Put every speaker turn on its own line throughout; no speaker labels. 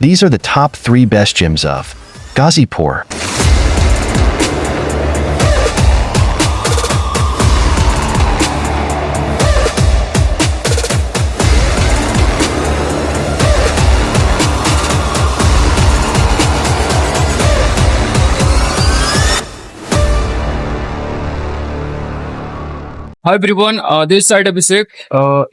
These are the top 3 best gyms of Gazipur.
Hi everyone, this side Abhishek.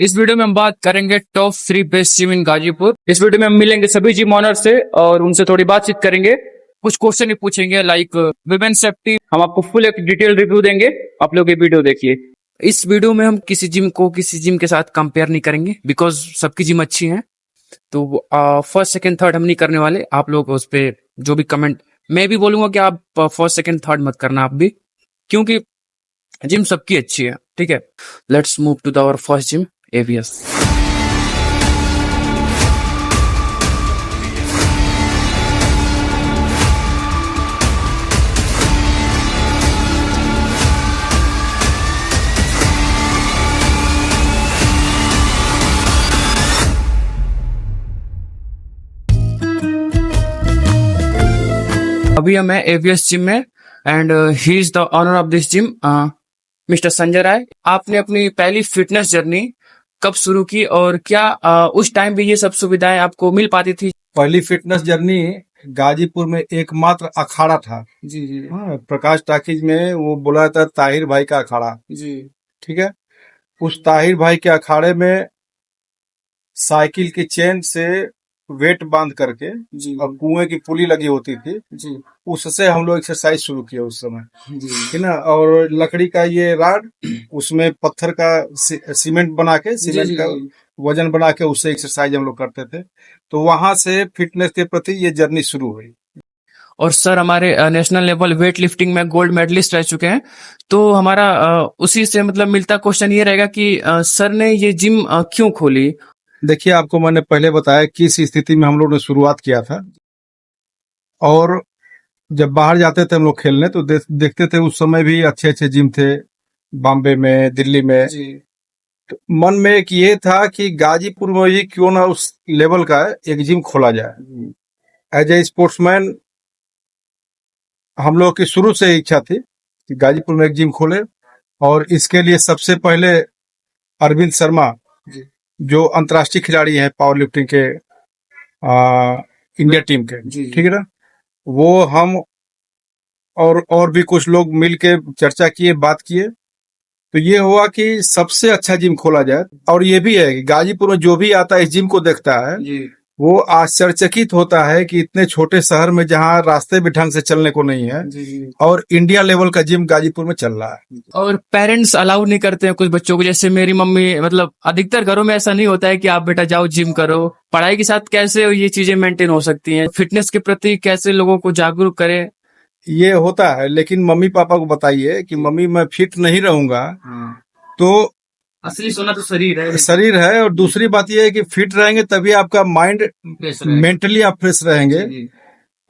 इस video में हम बात करेंगे top 3 best gym in Ghazipur. इस वीडियो में हम मिलेंगे सभी जिम ऑनर से और उनसे थोड़ी बातचीत करेंगे। कुछ क्वेश्चन भी पूछेंगे लाइक विमेन सेफ्टी। हम आपको फुल एक डिटेल रिव्यू देंगे। आप लोग ये वीडियो देखिए। इस वीडियो में हम किसी जिम को किसी जिम के साथ कंपेयर नहीं करेंगे बिकॉज सबकी जिम अच्छी है। तो फर्स्ट सेकंड थर्ड हम नहीं करने वाले। आप लोग उस पर जो भी कमेंट, मैं भी बोलूंगा कि आप फर्स्ट सेकंड थर्ड मत करना आप भी, क्योंकि जिम सबकी अच्छी है। ठीक है, let's move to the our first gym, AVS. अभी हम है एवीएस जिम में and he is the owner of this gym, mister Sanjay Rai. आपने अपनी पहली फिटनेस जर्नी कब शुरू की और क्या उस टाइम भी ये सब सुविधाएं आपको मिल पाती थी?
पहली फिटनेस जर्नी गाजीपुर में एकमात्र अखाड़ा था
जी जी
हाँ, प्रकाश टाकीज में वो बोला था ताहिर भाई का अखाड़ा।
जी
ठीक है, उस ताहिर भाई के अखाड़े में साइकिल की चेन से वेट बांध करके
जी
और कुएं की पुली लगी होती थी,
जी
उससे हम लोग एक्सरसाइज शुरू किया उस समय।
जी
है ना, और लकड़ी का ये राड, उसमें पत्थर का सीमेंट बना के, सीमेंट का वजन बना के उससे एक्सरसाइज हम लोग करते थे। तो वहां से फिटनेस के प्रति ये जर्नी शुरू हुई।
और सर हमारे नेशनल लेवल वेट लिफ्टिंग में गोल्ड मेडलिस्ट रह चुके हैं। तो हमारा उसी से मतलब मिलता क्वेश्चन ये रहेगा कि सर ने ये जिम क्यों खोली?
देखिए, आपको मैंने पहले बताया किस स्थिति में हम लोग ने शुरुआत किया था, और जब बाहर जाते थे हम लोग खेलने तो देखते थे उस समय भी अच्छे अच्छे जिम थे बॉम्बे में, दिल्ली में। तो मन में एक ये था कि गाजीपुर में ही क्यों ना उस लेवल का एक जिम खोला जाए। एज ए स्पोर्ट्समैन हम लोग की शुरू से इच्छा थी कि गाजीपुर में एक जिम खोले, और इसके लिए सबसे पहले अरविंद शर्मा जो अंतर्राष्ट्रीय खिलाड़ी हैं पावर लिफ्टिंग के इंडिया टीम के, ठीक है ना, वो हम और भी कुछ लोग मिलके चर्चा किए, बात किए। तो ये हुआ कि सबसे अच्छा जिम खोला जाए। और ये भी है कि गाजीपुर में जो भी आता है इस जिम को देखता है वो आश्चर्यचकित होता है कि इतने छोटे शहर में जहाँ रास्ते भी ढंग से चलने को नहीं है और इंडिया लेवल का जिम गाजीपुर में चल रहा है।
और पेरेंट्स अलाउ नहीं करते हैं कुछ बच्चों को, जैसे मेरी मम्मी, मतलब अधिकतर घरों में ऐसा नहीं होता है कि आप बेटा जाओ जिम करो। पढ़ाई के साथ कैसे ये चीजें मेंटेन हो सकती हैं? फिटनेस के प्रति कैसे लोगों को जागरूक करें?
ये होता है, लेकिन मम्मी पापा को बताइए कि मम्मी मैं फिट नहीं रहूंगा तो
असली सोना तो शरीर
शरीर है, और दूसरी बात यह है कि फिट रहेंगे तभी आपका माइंड मेंटली आप फ्रेश रहेंगे,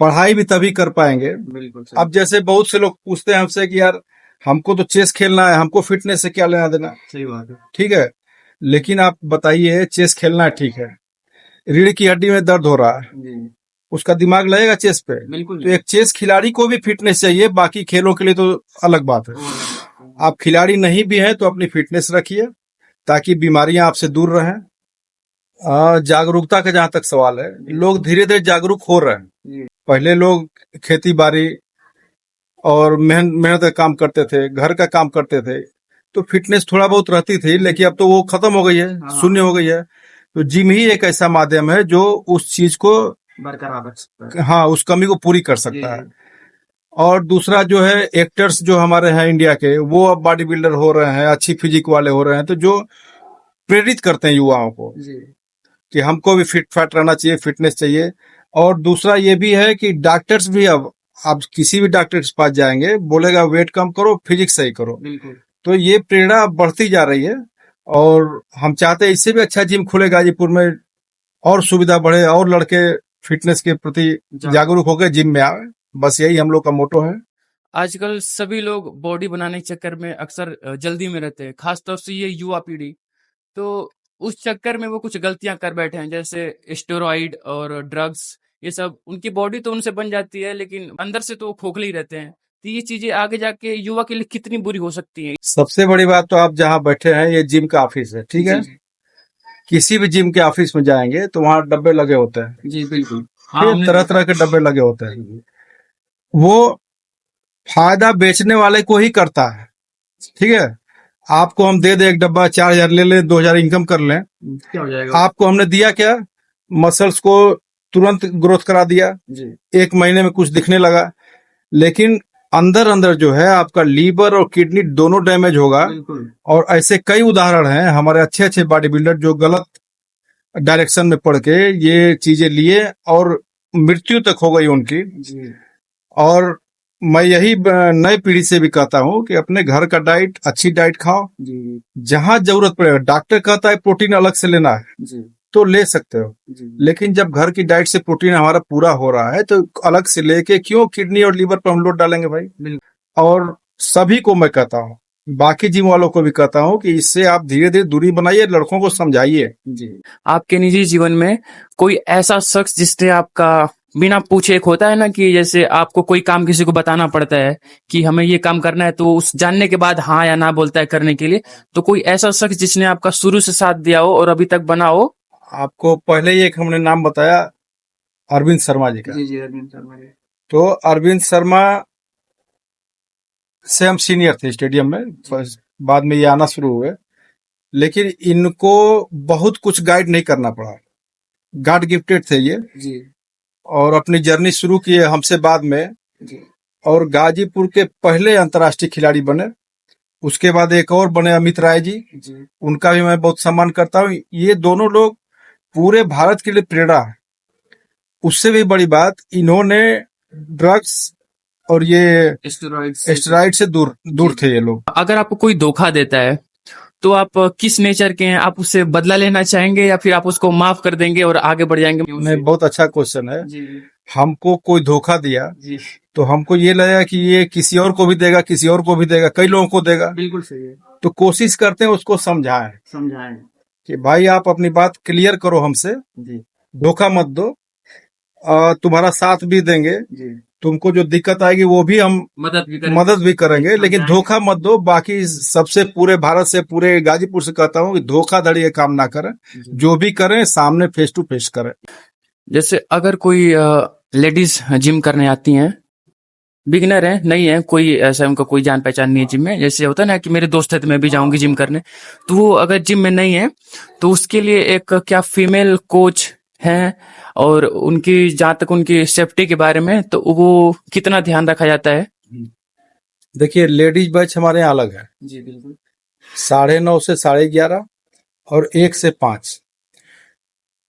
पढ़ाई भी तभी कर पाएंगे।
बिल्कुल।
अब जैसे बहुत से लोग पूछते हैं हमसे कि यार हमको तो चेस खेलना है, हमको फिटनेस से क्या लेना देना।
सही बात है,
ठीक है, लेकिन आप बताइए चेस खेलना है, ठीक है, रीढ़ की हड्डी में दर्द हो रहा है, उसका दिमाग लगेगा चेस पे?
बिल्कुल।
तो एक चेस खिलाड़ी को भी फिटनेस चाहिए, बाकी खेलों के लिए तो अलग बात है। आप खिलाड़ी नहीं भी हैं तो अपनी फिटनेस रखिए ताकि बीमारियां आपसे दूर रहें। जागरूकता का जहां तक सवाल है, लोग धीरे धीरे जागरूक हो रहे हैं। पहले लोग खेती बाड़ी और मेहनत का काम करते थे, घर का काम करते थे, तो फिटनेस थोड़ा बहुत रहती थी, लेकिन अब तो वो खत्म हो गई है, शून्य हो गई है। तो जिम ही एक ऐसा माध्यम है जो उस चीज को
बरकरार रख सकता है।
हाँ, उस कमी को पूरी कर सकता है। और दूसरा जो है, एक्टर्स जो हमारे हैं इंडिया के, वो अब बॉडी बिल्डर हो रहे हैं, अच्छी फिजिक वाले हो रहे हैं, तो जो प्रेरित करते हैं युवाओं को कि हमको भी फिट फैट रहना चाहिए, फिटनेस चाहिए। और दूसरा ये भी है कि डॉक्टर्स भी अब आप किसी भी डॉक्टर के पास जाएंगे, बोलेगा वेट कम करो, फिजिक्स सही करो। तो ये प्रेरणा बढ़ती जा रही है, और हम चाहते हैं इससे भी अच्छा जिम खुले गाजीपुर में, और सुविधा बढ़े, और लड़के फिटनेस के प्रति जागरूक होकर जिम में आए। बस यही हम लोग का मोटो है।
आजकल सभी लोग बॉडी बनाने के चक्कर में अक्सर जल्दी में रहते हैं, खासतौर से ये युवा पीढ़ी। तो उस चक्कर में वो कुछ गलतियां कर बैठे हैं, जैसे स्टेरॉइड और ड्रग्स ये सब, उनकी बॉडी तो उनसे बन जाती है लेकिन अंदर से तो वो खोखले ही रहते हैं। तो ये चीजें आगे जाके युवा के लिए कितनी बुरी हो सकती हैं?
सबसे बड़ी बात तो आप जहाँ बैठे हैं ये जिम का ऑफिस है, ठीक है।
जी,
किसी भी जिम के ऑफिस में जाएंगे तो वहाँ डब्बे लगे होते हैं,
जी बिल्कुल।
ठीक है, तरह तरह के डब्बे लगे होते हैं। वो फायदा बेचने वाले को ही करता है, ठीक है। आपको हम दे दे एक डब्बा, 4,000 ले ले, 2,000 इनकम कर लें,
क्या हो जाएगा?
आपको हमने दिया क्या? मसल्स को तुरंत ग्रोथ करा दिया,
जी,
1 महीने में कुछ दिखने लगा, लेकिन अंदर अंदर जो है आपका लीवर और किडनी दोनों डैमेज होगा।
बिल्कुल।
और ऐसे कई उदाहरण हैं हमारे अच्छे अच्छे बॉडी बिल्डर जो गलत डायरेक्शन में पड़ के ये चीजें लिए और मृत्यु तक हो गई उनकी।
जी,
और मैं यही नई पीढ़ी से भी कहता हूँ कि अपने घर का डाइट, अच्छी डाइट खाओ।
जी,
जहां जरूरत पड़ेगा, डॉक्टर कहता है प्रोटीन अलग से लेना है
जी,
तो ले सकते हो,
जी,
लेकिन जब घर की डाइट से प्रोटीन हमारा पूरा हो रहा है तो अलग से लेके क्यों किडनी और लीवर पर हम लोड डालेंगे भाई।
बिल्कुल।
और सभी को मैं कहता हूँ, बाकी जिम वालों को भी कहता हूँ कि इससे आप धीरे धीरे दूरी बनाइए, लड़कों को समझाइए।
जी। आपके निजी जीवन में कोई ऐसा शख्स जिसने आपका बिना पूछे, एक होता है ना कि जैसे आपको कोई काम किसी को बताना पड़ता है कि हमें ये काम करना है, तो उस जानने के बाद हाँ या ना बोलता है करने के लिए, तो कोई ऐसा शख्स जिसने आपका शुरू से साथ दिया हो और अभी तक बना हो?
आपको पहले ही एक हमने नाम बताया, अरविंद शर्मा जी का।
जी, अरविंद शर्मा जी।
तो अरविंद शर्मा से हम सीनियर थे स्टेडियम में, बस बाद में ये आना शुरू हुए, लेकिन इनको बहुत कुछ गाइड नहीं करना पड़ा, गॉड गिफ्टेड थे ये।
जी,
और अपनी जर्नी शुरू किए हमसे बाद में,
जी,
और गाजीपुर के पहले अंतर्राष्ट्रीय खिलाड़ी बने। उसके बाद एक और बने अमित राय जी,
जी,
उनका भी मैं बहुत सम्मान करता हूँ। ये दोनों लोग पूरे भारत के लिए प्रेरणा है। उससे भी बड़ी बात, इन्होंने ड्रग्स और ये एस्टेरॉइड से दूर थे ये लोग।
अगर आपको कोई धोखा देता है तो आप किस नेचर के हैं? आप उससे बदला लेना चाहेंगे या फिर आप उसको माफ कर देंगे और आगे बढ़ जाएंगे?
नहीं, बहुत अच्छा क्वेश्चन है।
जी,
हमको कोई धोखा दिया
जी,
तो हमको ये लगेगा कि ये किसी और को भी देगा, किसी और को भी देगा, कई लोगों को देगा।
बिल्कुल सही है।
तो कोशिश करते हैं उसको समझाएं
समझाएं।
कि भाई आप अपनी बात क्लियर करो हमसे,
जी,
धोखा मत दो, तुम्हारा साथ भी देंगे,
जी,
तुमको जो दिक्कत आएगी वो भी हम मदद भी करेंगे, लेकिन धोखा मत दो। बाकी सबसे पूरे भारत से, पूरे गाजीपुर से कहता हूँ कि धोखाधड़ी का काम ना करें, जो भी करें सामने फेस टू फेस करें।
जैसे अगर कोई लेडीज जिम करने आती हैं, बिगिनर है, नहीं है, कोई ऐसा उनका कोई जान पहचान नहीं है जिम में, जैसे होता है ना कि मेरे दोस्त है तो मैं भी जाऊंगी जिम करने, तो वो अगर जिम में नहीं है तो उसके लिए एक क्या फीमेल कोच है, और उनकी जहां तक उनकी सेफ्टी के बारे में, तो वो कितना ध्यान रखा जाता है?
देखिए, लेडीज बैच हमारे यहाँ अलग है।
जी बिल्कुल।
9:30 से 11:30 और 1 से 5।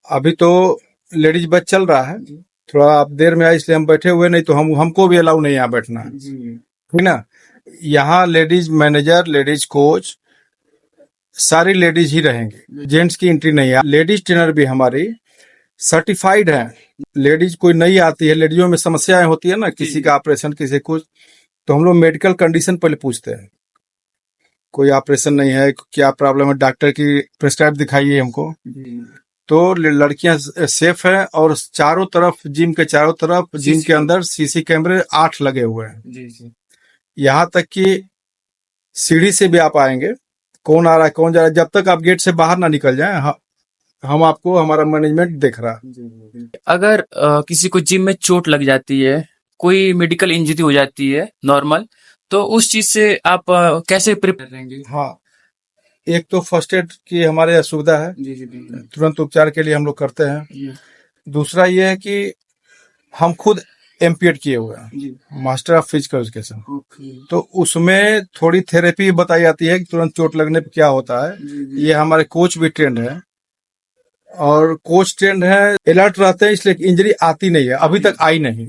अभी तो लेडीज बैच चल रहा है, थोड़ा आप देर में आए इसलिए हम बैठे हुए, नहीं तो हमको भी अलाउ नहीं यहाँ बैठना, ठीक ना। यहाँ लेडीज मैनेजर, लेडीज कोच, सारी लेडीज ही रहेंगे, जेंट्स की एंट्री नहीं है। लेडीज ट्रेनर भी हमारी सर्टिफाइड है। लेडीज कोई नहीं आती है, लेडीजों में समस्याएं होती है ना, किसी का ऑपरेशन, किसी कुछ, तो हम लोग मेडिकल कंडीशन पहले पूछते हैं, कोई ऑपरेशन नहीं है, क्या प्रॉब्लम है, डॉक्टर की प्रेस्क्राइब दिखाइए हमको। तो लड़कियां सेफ है, और चारों तरफ, जिम के चारों तरफ, जिम के अंदर सीसी कैमरे 8 लगे हुए हैं। यहाँ तक कि सीढ़ी से भी आप आएंगे, कौन आ रहा है कौन जा रहा है, जब तक आप गेट से बाहर ना निकल जाए हम आपको, हमारा मैनेजमेंट देख रहा है।
अगर किसी को जिम में चोट लग जाती है, कोई मेडिकल इंजरी हो जाती है नॉर्मल, तो उस चीज से आप कैसे प्रिपेयर रहेंगे?
हाँ, एक तो फर्स्ट एड की हमारे यहाँ सुविधा है, तुरंत उपचार के लिए हम लोग करते हैं। दूसरा ये है कि हम खुद एमपीएड किए हुए हैं, मास्टर ऑफ फिजिकल एजुकेशन, तो उसमें थोड़ी थेरेपी बताई जाती है कि तुरंत चोट लगने पे क्या होता है। ये हमारे कोच भी ट्रेंड है, और कोच ट्रेंड है, अलर्ट रहते हैं, इसलिए इंजरी आती नहीं है, अभी तक आई नहीं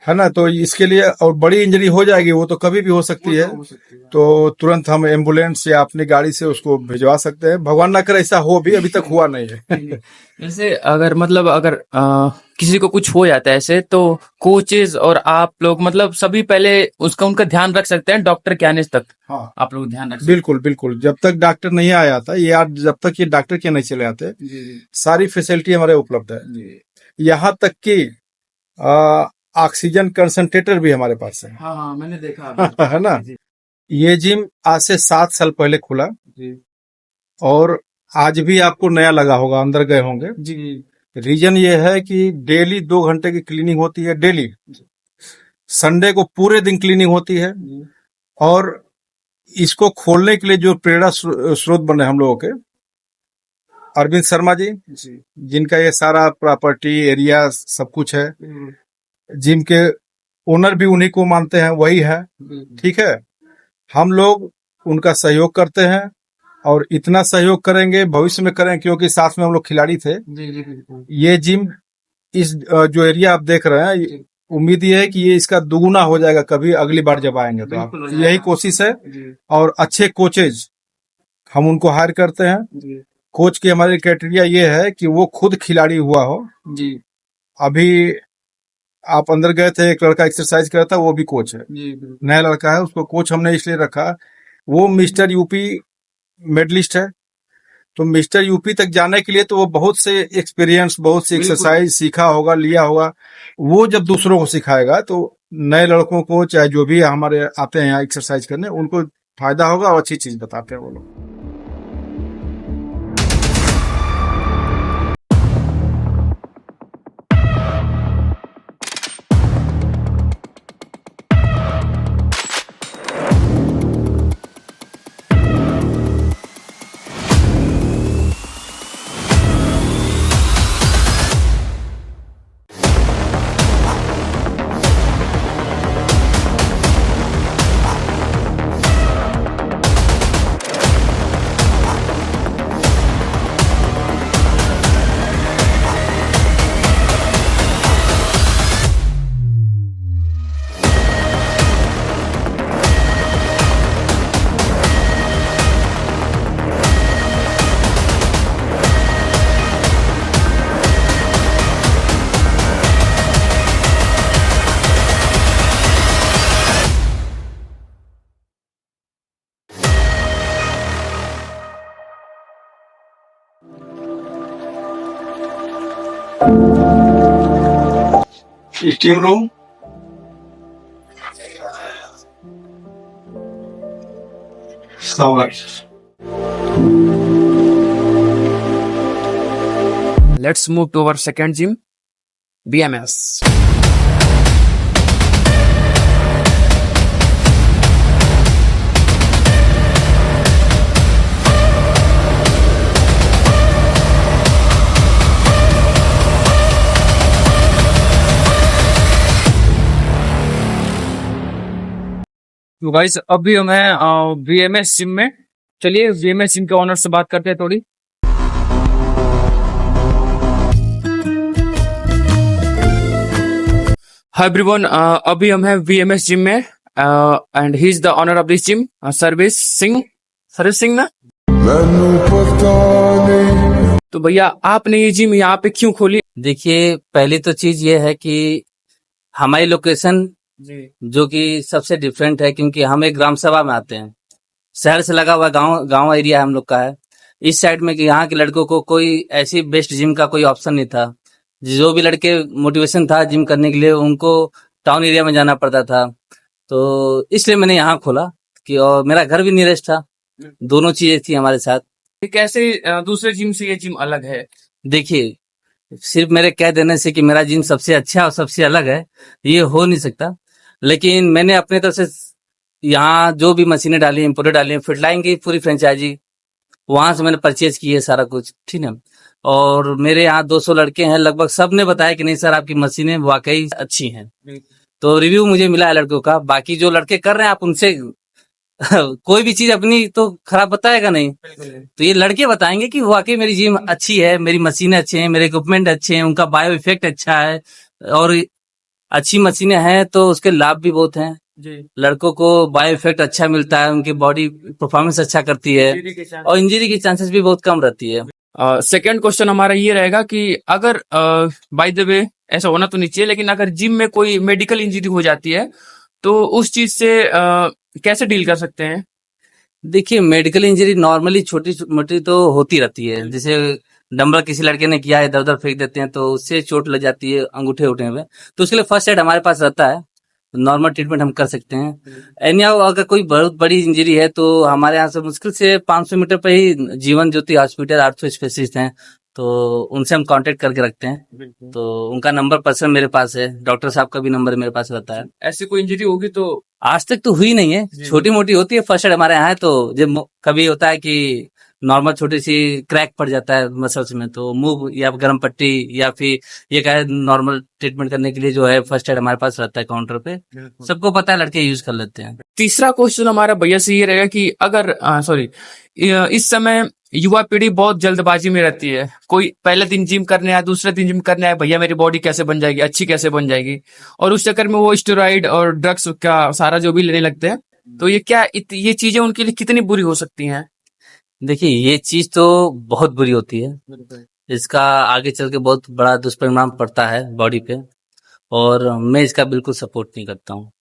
है ना। तो इसके लिए और बड़ी इंजरी हो जाएगी, वो तो कभी भी हो सकती है, तो तुरंत हम एम्बुलेंस या अपनी गाड़ी से उसको भिजवा सकते हैं। भगवान ना करे ऐसा हो भी, अभी तक हुआ नहीं है।
जैसे अगर मतलब अगर किसी को कुछ हो जाता है ऐसे, तो कोचेज और आप लोग मतलब सभी पहले उसका उनका ध्यान रख सकते हैं डॉक्टर के आने तक।
हाँ,
आप लोग ध्यान रख सकते
बिल्कुल बिल्कुल। जब तक डॉक्टर नहीं आया था, ये आज जब तक ये डॉक्टर के नहीं चले आते, सारी फैसिलिटी हमारे उपलब्ध है। यहाँ तक कि ऑक्सीजन कंसंट्रेटर भी हमारे पास है।
हाँ हाँ, मैंने देखा।
है ना। ये जिम आज से 7 साल पहले खुला, और आज भी आपको नया लगा होगा, अंदर गए होंगे जी। रीजन ये है कि डेली 2 घंटे की क्लीनिंग होती है, डेली। संडे को पूरे दिन क्लीनिंग होती है। और इसको खोलने के लिए जो प्रेरणा स्रोत बने हम लोगों के, अरविंद शर्मा जी, जिनका ये सारा प्रॉपर्टी एरिया सब कुछ है, जिम के ओनर भी उन्हीं को मानते हैं, वही है। ठीक है, हम लोग उनका सहयोग करते हैं और इतना सहयोग करेंगे, भविष्य में करें, क्योंकि साथ में हम लोग खिलाड़ी थे। ये जिम, इस जो एरिया आप देख रहे हैं, उम्मीद ये है कि ये इसका दुगुना हो जाएगा कभी अगली बार जब आएंगे तो। आप यही कोशिश है। और अच्छे कोचेज हम उनको हायर करते हैं। कोच के हमारे क्राइटेरिया ये है कि वो खुद खिलाड़ी हुआ हो जी। अभी आप अंदर गए थे, एक लड़का एक्सरसाइज कर रहा था, वो भी कोच है, नया लड़का है, उसको कोच हमने इसलिए रखा, वो मिस्टर यूपी मेडलिस्ट है। तो मिस्टर यूपी तक जाने के लिए तो वो बहुत से एक्सपीरियंस, बहुत सी एक्सरसाइज सीखा होगा, लिया होगा। वो जब दूसरों को सिखाएगा तो नए लड़कों को, चाहे जो भी हमारे आते हैं यहाँ एक्सरसाइज करने, उनको फायदा होगा और अच्छी चीज बताते हैं वो लोग। Steam room,
let's move to our second gym, BMS। तो गाइस अभी हम हैं VMS जिम में। चलिए VMS जिम के ऑनर से बात करते हैं थोड़ी। हाय एवरीवन, अभी हम हैं VMS जिम में and he is the owner of this gym, सर्विस सिंह ना। तो भैया आपने ये जिम यहाँ पे क्यों खोली?
देखिए, पहली तो चीज ये है कि हमारी लोकेशन जो कि सबसे डिफरेंट है, क्योंकि हम एक ग्राम सभा में आते हैं, शहर से लगा हुआ गांव एरिया हम लोग का है। इस साइड में कि यहाँ के लड़कों को कोई ऐसी बेस्ट जिम का कोई ऑप्शन नहीं था। जो भी लड़के मोटिवेशन था जिम करने के लिए, उनको टाउन एरिया में जाना पड़ता था। तो इसलिए मैंने यहाँ खोला कि, और मेरा घर भी नियरेस्ट था, दोनों चीजें थी हमारे साथ।
कैसे दूसरे जिम से ये जिम अलग है?
देखिए, सिर्फ मेरे कह देने से कि मेरा जिम सबसे अच्छा और सबसे अलग है, ये हो नहीं सकता। लेकिन मैंने अपने तरफ से यहाँ जो भी मशीनें डाली, इम्पोर्टेड डाली हैं, फिटलाइन की पूरी फ्रेंचाइजी वहां से मैंने परचेज की है सारा कुछ, ठीक है। और मेरे यहाँ 200 लड़के हैं लगभग, सब ने बताया कि नहीं सर आपकी मशीनें वाकई अच्छी हैं। तो रिव्यू मुझे मिला है लड़कों का। बाकी जो लड़के कर रहे हैं, आप उनसे कोई भी चीज अपनी तो खराब बताएगा नहीं, तो ये लड़के बताएंगे कि वाकई मेरी जिम अच्छी है, मेरी मशीनें अच्छी हैं, मेरे इक्विपमेंट अच्छे हैं, उनका बायो इफेक्ट अच्छा है, और अच्छी मशीनें हैं तो उसके लाभ भी बहुत हैं।
जी।
लड़कों को बायो इफेक्ट अच्छा मिलता है, उनकी बॉडी परफॉर्मेंस अच्छा करती है और इंजरी की चांसेस भी बहुत कम रहती है।
सेकंड क्वेश्चन हमारा ये रहेगा कि अगर बाय द वे ऐसा होना तो नहीं चाहिए, लेकिन अगर जिम में कोई मेडिकल इंजरी हो जाती है तो उस चीज से कैसे डील कर सकते हैं?
देखिए, मेडिकल इंजरी नॉर्मली छोटी मोटी तो होती रहती है। जैसे डंबल किसी लड़के ने किया है, इधर उधर फेंक देते हैं तो उससे चोट लग जाती है अंगूठे उठने में, तो उसके लिए फर्स्ट एड हमारे पास रहता है, नॉर्मल ट्रीटमेंट हम कर सकते हैं। एनीहाउ अगर कोई बहुत बड़ी इंजरी है तो हमारे यहाँ से मुश्किल से 500 मीटर पर ही Jeevan Jyoti hospital ortho specialist हैं, तो उनसे हम कांटेक्ट करके रखते हैं। तो उनका नंबर पर्सन मेरे पास है, डॉक्टर साहब का भी नंबर मेरे पास रहता है।
ऐसी कोई इंजरी होगी तो
आज तक तो हुई नहीं है, छोटी मोटी होती है, फर्स्ट एड हमारे यहाँ है। तो जब कभी होता है कि नॉर्मल छोटी सी क्रैक पड़ जाता है मसल्स में, तो मूव या गर्म पट्टी या फिर ये कहे नॉर्मल ट्रीटमेंट करने के लिए जो है फर्स्ट एड हमारे पास रहता है काउंटर पे। सबको पता है, लड़के यूज कर लेते हैं।
तीसरा क्वेश्चन हमारा भैया से ये रहेगा कि अगर इस समय युवा पीढ़ी बहुत जल्दबाजी में रहती है। कोई पहले दिन जिम करने आया, दूसरे दिन जिम करने आया, भैया मेरी बॉडी कैसे बन जाएगी, अच्छी कैसे बन जाएगी, और उस चक्कर में वो स्टेरॉइड और ड्रग्स का सारा जो भी लेने लगते हैं। तो ये चीजें उनके लिए कितनी बुरी हो सकती हैं?
देखिए, ये चीज तो बहुत बुरी होती है, इसका आगे चल के बहुत बड़ा दुष्परिणाम पड़ता है बॉडी पे, और मैं इसका बिल्कुल सपोर्ट नहीं करता हूँ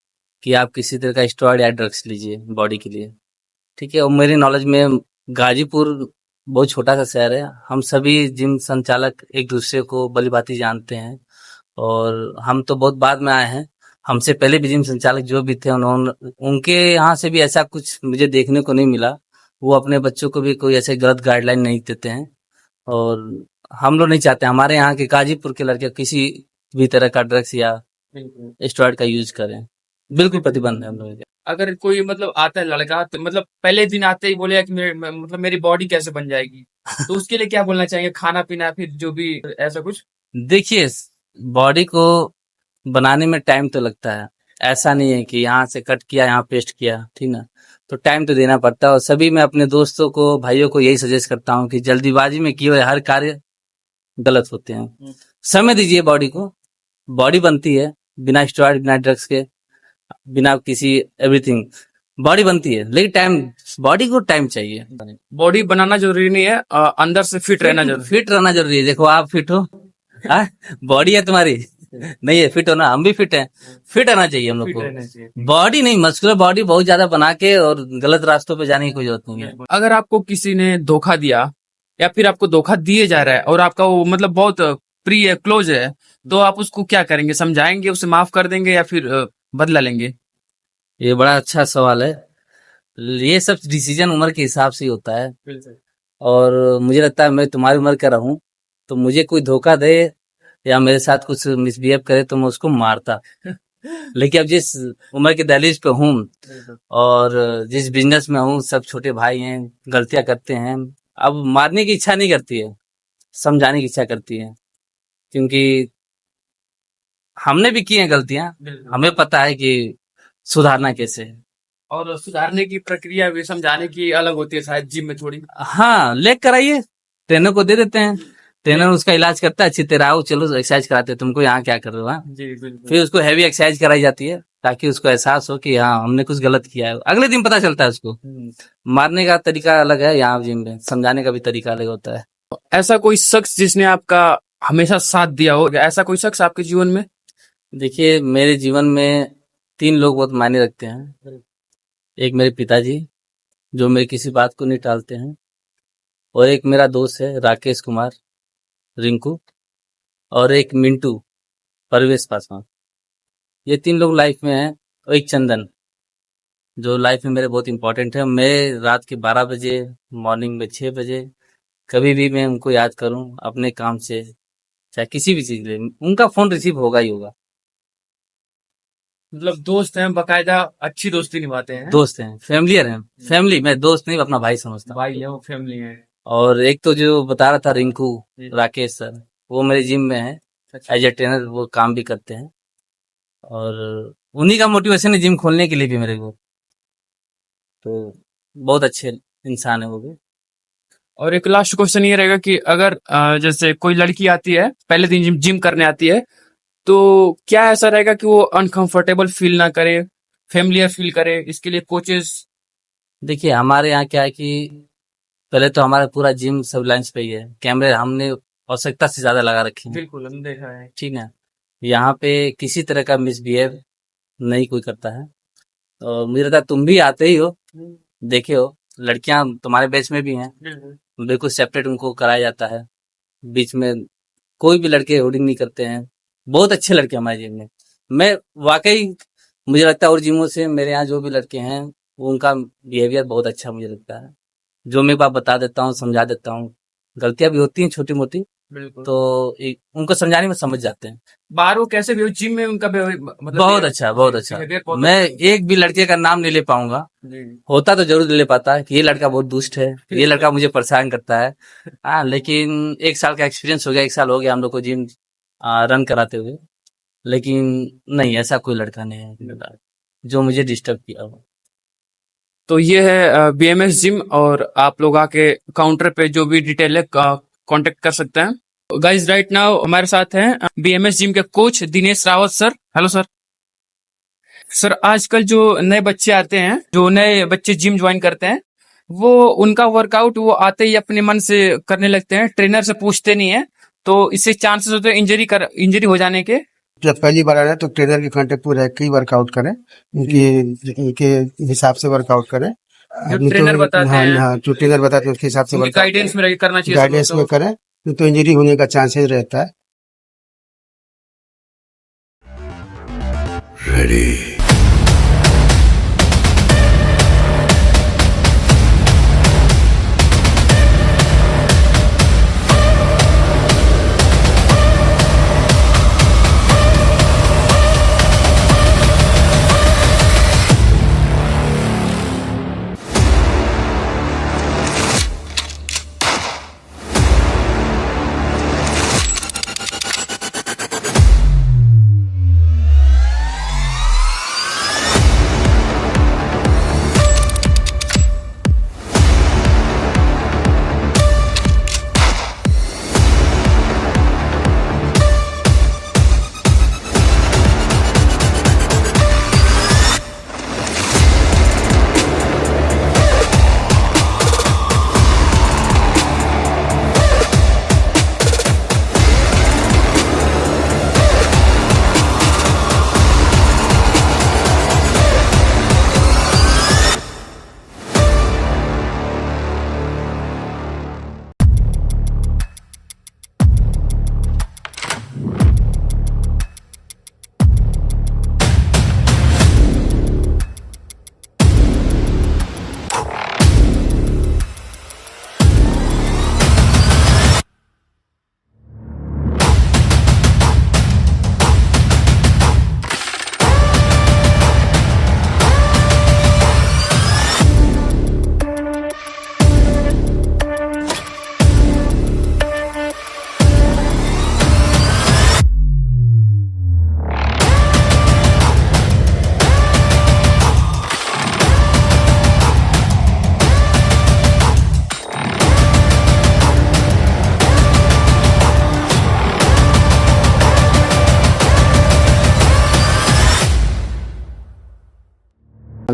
कि आप किसी तरह का स्टेरॉइड या ड्रग्स लीजिए बॉडी के लिए। ठीक है, और मेरी नॉलेज में गाजीपुर बहुत छोटा सा शहर है, हम सभी जिम संचालक एक दूसरे को भली भांति जानते हैं, और हम तो बहुत बाद में आए हैं। हमसे पहले भी जिम संचालक जो भी थे उन्होंने, उनके यहाँ से भी ऐसा कुछ मुझे देखने को नहीं मिला। वो अपने बच्चों को भी कोई ऐसे गलत गाइडलाइन नहीं देते हैं, और हम लोग नहीं चाहते हमारे यहाँ के गाजीपुर के लड़के किसी भी तरह का ड्रग्स या स्टेरॉइड का यूज करें। बिल्कुल प्रतिबंध है हम लोग।
अगर कोई मतलब आता है लड़का, तो मतलब पहले दिन आते ही बोलेगा कि मतलब मेरी बॉडी कैसे बन जाएगी, तो उसके लिए क्या बोलना चाहेंगे? खाना पीना फिर जो भी ऐसा कुछ?
देखिए, बॉडी को बनाने में टाइम तो लगता है, ऐसा नहीं है कि यहाँ से कट किया यहाँ पेस्ट किया, ठीक ना, तो टाइम तो देना पड़ता है। और सभी मैं अपने दोस्तों को भाइयों को यही सजेस्ट करता हूँ कि जल्दीबाजी में किए हुए हर कार्य गलत होते हैं। समय दीजिए बॉडी को, बॉडी बनती है बिना स्टेरॉइड बिना ड्रग्स के, बिना किसी एवरीथिंग बॉडी बनती है, लेकिन टाइम, बॉडी को टाइम चाहिए।
बॉडी बनाना जरूरी नहीं है, अंदर से फिट रहना जरूरी।
फिट रहना जरूरी है। देखो आप फिट हो, बॉडी है तुम्हारी नहीं है, फिट होना, हम भी फिट हैं, फिट रहना चाहिए हम लोग को। बॉडी नहीं, मस्कुलर बॉडी बहुत ज्यादा बना के और गलत रास्तों पे जाने की कोई जरूरत नहीं है।
अगर आपको किसी ने धोखा दिया या फिर आपको धोखा दिए जा रहा है और आपका वो मतलब बहुत प्रिय है, क्लोज है, तो आप उसको क्या करेंगे? समझाएंगे, उसे माफ कर देंगे या फिर बदला लेंगे?
ये बड़ा अच्छा सवाल है। ये सब डिसीजन उम्र के हिसाब से ही होता है, और मुझे लगता है मैं तुम्हारी उम्र का रहूं तो मुझे कोई धोखा दे या मेरे साथ कुछ मिसबिहेव करे तो मैं उसको मारता। लेकिन अब जिस उम्र के दहलीज पे हूँ और जिस बिजनेस में हूँ, सब छोटे भाई हैं, गलतियां करते हैं, अब मारने की इच्छा नहीं करती है, समझाने की इच्छा करती है, क्योंकि हमने भी की हैं गलतियां, हमें पता है कि सुधारना कैसे है।
और सुधारने की प्रक्रिया भी समझाने की अलग होती है शायद जिम में थोड़ी।
हाँ, लेग कराइए, ट्रेनर को दे देते हैं, ट्रेनर उसका इलाज करता है अच्छी तरह। आओ चलो एक्सरसाइज कराते हैं, तुमको यहाँ क्या कर रहे हो, हाँ?
जी बिल्कुल।
फिर उसको हैवी एक्सरसाइज कराई जाती है ताकि उसको एहसास हो कि हाँ हमने कुछ गलत किया है। अगले दिन पता चलता है उसको। मारने का तरीका अलग है यहाँ जिम में, समझाने का भी तरीका अलग होता है।
ऐसा कोई शख्स जिसने आपका हमेशा साथ दिया हो, ऐसा कोई शख्स आपके जीवन में?
देखिए, मेरे जीवन में 3 लोग बहुत मायने रखते हैं। एक मेरे पिताजी, जो मेरी किसी बात को नहीं टालते हैं, और एक मेरा दोस्त है राकेश कुमार रिंकू, और एक मिंटू परवेश पासवान। ये 3 लोग लाइफ में हैं, और एक चंदन जो लाइफ में मेरे बहुत इंपॉर्टेंट है। मैं रात के 12 बजे, मॉर्निंग में 6 बजे, कभी भी मैं उनको याद करूं अपने काम से, चाहे किसी भी चीज के लिए, उनका फोन रिसीव होगा ही होगा।
मतलब दोस्त हैं, बकायदा अच्छी दोस्ती निभाते हैं।
दोस्त हैं, फैमिलियर हैं, फैमिली, मैं दोस्त नहीं अपना भाई समझता हूं।
भाई है वो, फैमिली है।
और एक तो जो बता रहा था रिंकू राकेश सर, वो मेरे जिम में है एज ए ट्रेनर, वो काम भी करते हैं, और उन्हीं का मोटिवेशन है जिम खोलने के लिए भी मेरे को, तो बहुत अच्छे इंसान है वो भी।
और एक लास्ट क्वेश्चन ये रहेगा कि अगर जैसे कोई लड़की आती है, पहले दिन जिम करने आती है, तो क्या ऐसा रहेगा कि वो अनकंफर्टेबल फील ना करे, फेमिलियर फील करे, इसके लिए कोचेस?
देखिए हमारे यहाँ क्या है कि पहले तो हमारा पूरा जिम सब लाइन्स पे ही है, कैमरे हमने आवश्यकता से ज्यादा लगा रखे हैं,
बिल्कुल, हम देखा है।
ठीक है। यहाँ पे किसी तरह का मिसबिहेव नहीं कोई करता है। और मुझे लगता है तुम भी आते ही हो, देखे हो, लड़कियां तुम्हारे बैच में भी हैं, बिल्कुल सेपरेट उनको कराया जाता है। बीच में कोई भी लड़के होर्डिंग नहीं करते हैं, बहुत अच्छे लड़के हमारे जिम में। मैं वाकई मुझे लगता है और जिमों से मेरे यहाँ जो भी लड़के हैं वो उनका बिहेवियर बहुत अच्छा मुझे लगता है। जो मैं बात बता देता हूँ, समझा देता हूँ, गलतियां भी होती हैं छोटी मोटी,
बिल्कुल।
तो उनको समझाने में समझ जाते हैं।
बाहर वो कैसे भी जिम में उनका मतलब
बहुत अच्छा, बहुत अच्छा।
behavior बहुत
मैं
अच्छा।
एक भी लड़के का नाम नहीं ले पाऊंगा,
जी।
होता तो जरूर ले पाता कि ये लड़का बहुत दुष्ट है, ये लड़का मुझे परेशान करता है। हाँ, लेकिन 1 साल का एक्सपीरियंस हो गया, 1 साल हो गया हम लोग को जिम रन कराते हुए, लेकिन नहीं, ऐसा कोई लड़का नहीं है जो मुझे डिस्टर्ब किया हो।
तो ये है बीएमएस जिम, और आप लोग आके काउंटर पे जो भी डिटेल है कांटेक्ट कर सकते हैं। गाइस, राइट नाउ हमारे साथ हैं बीएमएस जिम के coach Dinesh Rawat sir. Hello sir. Sir, आजकल जो नए बच्चे आते हैं, जो नए बच्चे जिम ज्वाइन करते हैं, वो उनका वर्कआउट वो आते ही अपने मन से करने लगते हैं, ट्रेनर से पूछते नहीं है, तो इससे चांसेस होते हैं इंजरी हो जाने के।
जब पहली बार आ रहे हैं तो ट्रेनर के कांटेक्ट में रह के ही वर्कआउट करें, इनके हिसाब से वर्कआउट करें।
जो ट्रेनर बताते
हाँ,
हैं,
हाँ, जो ट्रेनर बताते हैं उसके हिसाब से वर्कआउट
गाइडेंस में रह के करना चाहिए।
गाइडेंस में करें, नहीं तो इंजरी होने का चांसेस रहता है।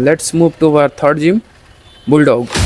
Let's move to our third gym, Bulldog.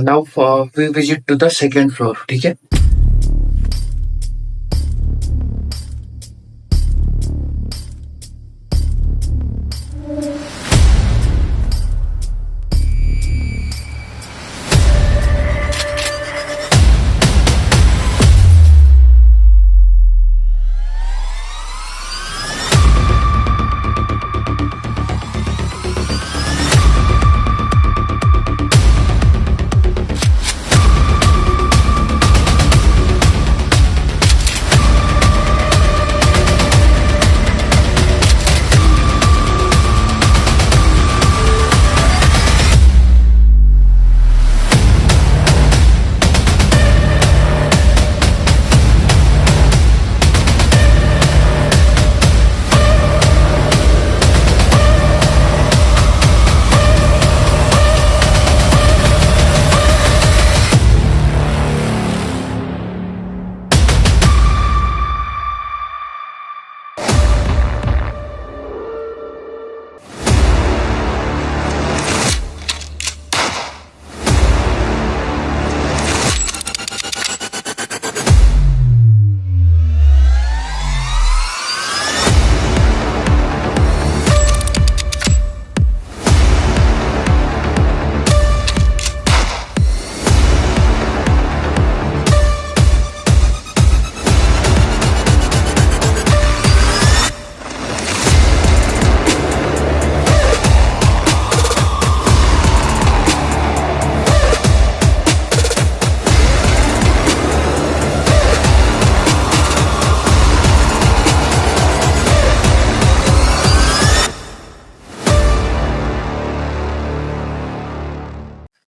Now we visit to the second floor, ठीक है।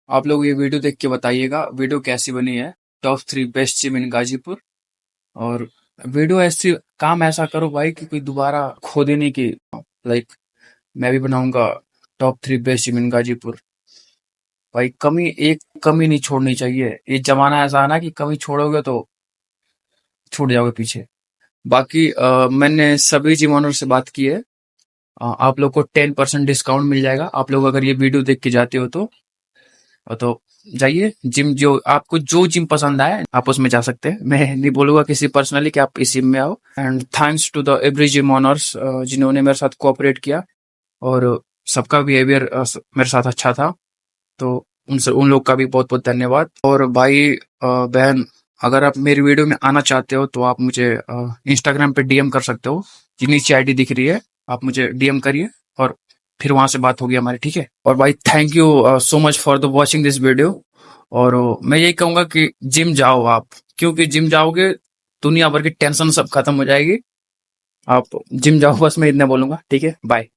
आप लोग ये वीडियो देख के बताइएगा वीडियो कैसी बनी है। Top 3 best gym in Ghazipur. और वीडियो ऐसी काम ऐसा करो भाई कि कोई दोबारा खोदे नहीं की। लाइक मैं भी बनाऊंगा top 3 best gym in Ghazipur. भाई एक कमी नहीं छोड़नी चाहिए। ये जमाना ऐसा है ना कि कमी छोड़ोगे तो छूट जाओगे पीछे। बाकी मैंने सभी जिम ओनर से बात की है। आप लोग को 10% डिस्काउंट मिल जाएगा। आप लोग अगर ये वीडियो देख के जाते हो तो जाइए जिम, जो आपको जो जिम पसंद आए आप उसमें जा सकते हैं। मैं नहीं बोलूंगा किसी पर्सनली कि आप इस जिम में आओ। And thanks to the every gym owners जिन्होंने मेरे साथ कोऑपरेट किया और सबका बिहेवियर मेरे साथ अच्छा था। तो उन लोग का भी बहुत बहुत धन्यवाद। और भाई बहन, अगर आप मेरी वीडियो में आना चाहते हो तो आप मुझे इंस्टाग्राम पे डीएम कर सकते हो। नीचे आईडी दिख रही है, आप मुझे डीएम करिए और फिर वहां से बात होगी हमारी, ठीक है। और भाई thank you so much for the watching this video. और मैं यही कहूंगा कि जिम जाओ आप, क्योंकि जिम जाओगे दुनिया भर की टेंशन सब खत्म हो जाएगी। आप जिम जाओ, बस मैं इतना बोलूंगा, ठीक है। बाय।